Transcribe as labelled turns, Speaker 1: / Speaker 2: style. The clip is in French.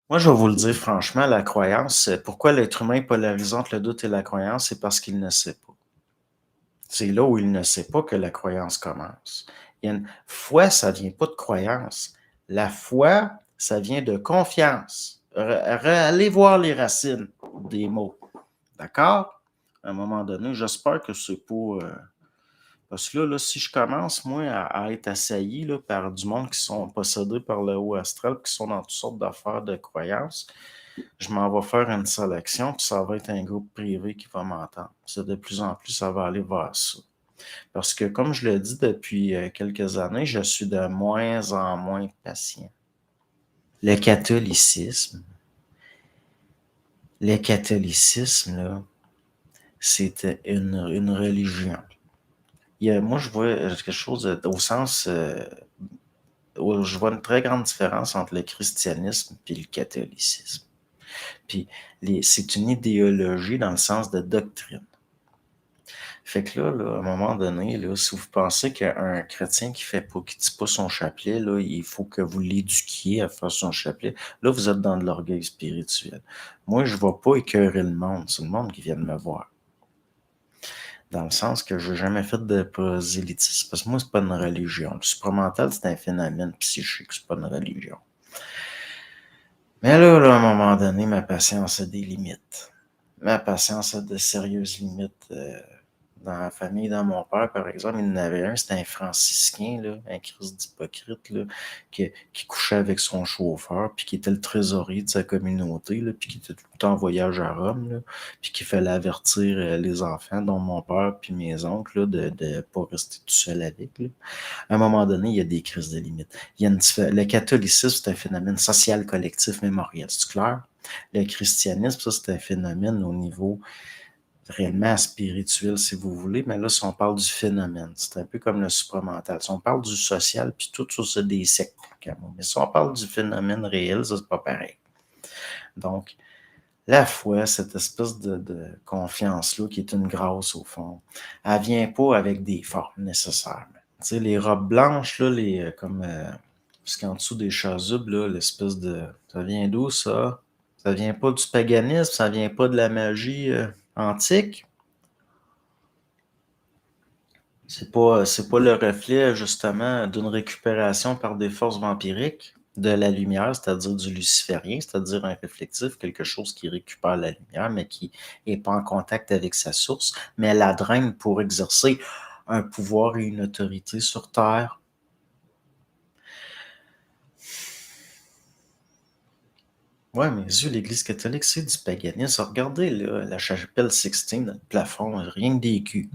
Speaker 1: Moi, je vais vous le dire franchement, la croyance, pourquoi l'être humain est polarisé entre le doute et la croyance, c'est parce qu'il ne sait pas. C'est là où il ne sait pas que la croyance commence. Il y a une foi, ça vient pas de croyance. La foi, ça vient de confiance. Allez voir les racines des mots. D'accord? À un moment donné, j'espère que c'est pas. Parce que là, si je commence, moi, à être assailli là, par du monde qui sont possédés par le haut astral, qui sont dans toutes sortes d'affaires de croyances, je m'en vais faire une sélection, puis ça va être un groupe privé qui va m'entendre. C'est de plus en plus, ça va aller vers ça. Parce que, comme je le dis depuis quelques années, je suis de moins en moins patient. Le catholicisme, le catholicisme, là, c'est une religion. Moi, je vois quelque chose au sens où je vois une très grande différence entre le christianisme et le catholicisme. Puis, c'est une idéologie dans le sens de doctrine. Fait que là, à un moment donné, là, si vous pensez qu'un chrétien qui dit pas son chapelet, là, il faut que vous l'éduquiez à faire son chapelet, là, vous êtes dans de l'orgueil spirituel. Moi, je ne vais pas écœurer le monde, c'est le monde qui vient de me voir. Dans le sens que je n'ai jamais fait de prosélytisme, parce que moi, c'est pas une religion. Le supramental, c'est un phénomène psychique, c'est pas une religion. Mais là, à un moment donné, ma patience a des limites. Ma patience a de sérieuses limites. Dans la famille, dans mon père, par exemple, il en avait un, c'était un franciscain, là, un Christ d'hypocrite, là, qui couchait avec son chauffeur, puis qui était le trésorier de sa communauté, là, puis qui était tout le temps en voyage à Rome, là, puis qu'il fallait avertir les enfants, dont mon père puis mes oncles, là, de pas rester tout seul avec. Là. À un moment donné, il y a des crises de limite. Le catholicisme, c'est un phénomène social collectif mémoriel, c'est clair? Le christianisme, ça, c'est un phénomène au niveau réellement spirituel, si vous voulez, mais là, si on parle du phénomène, c'est un peu comme le supramental. Si on parle du social, puis tout ça, c'est des sectes. Mais si on parle du phénomène réel, ça, c'est pas pareil. Donc, la foi, cette espèce de confiance-là, qui est une grâce au fond, elle vient pas avec des formes nécessairement. Tu sais, les robes blanches, là, parce qu'en dessous des chasubles, là, l'espèce de... Ça vient d'où, ça? Ça vient pas du paganisme, ça vient pas de la magie antique. C'est pas le reflet, justement, d'une récupération par des forces vampiriques de la lumière, c'est-à-dire du luciférien, c'est-à-dire un réflectif, quelque chose qui récupère la lumière, mais qui est pas en contact avec sa source, mais la draine pour exercer un pouvoir et une autorité sur Terre. Ouais, mais yeux, l'Église catholique, c'est du paganisme. Regardez, là, la chapelle Sixtine, le plafond, rien que des culs.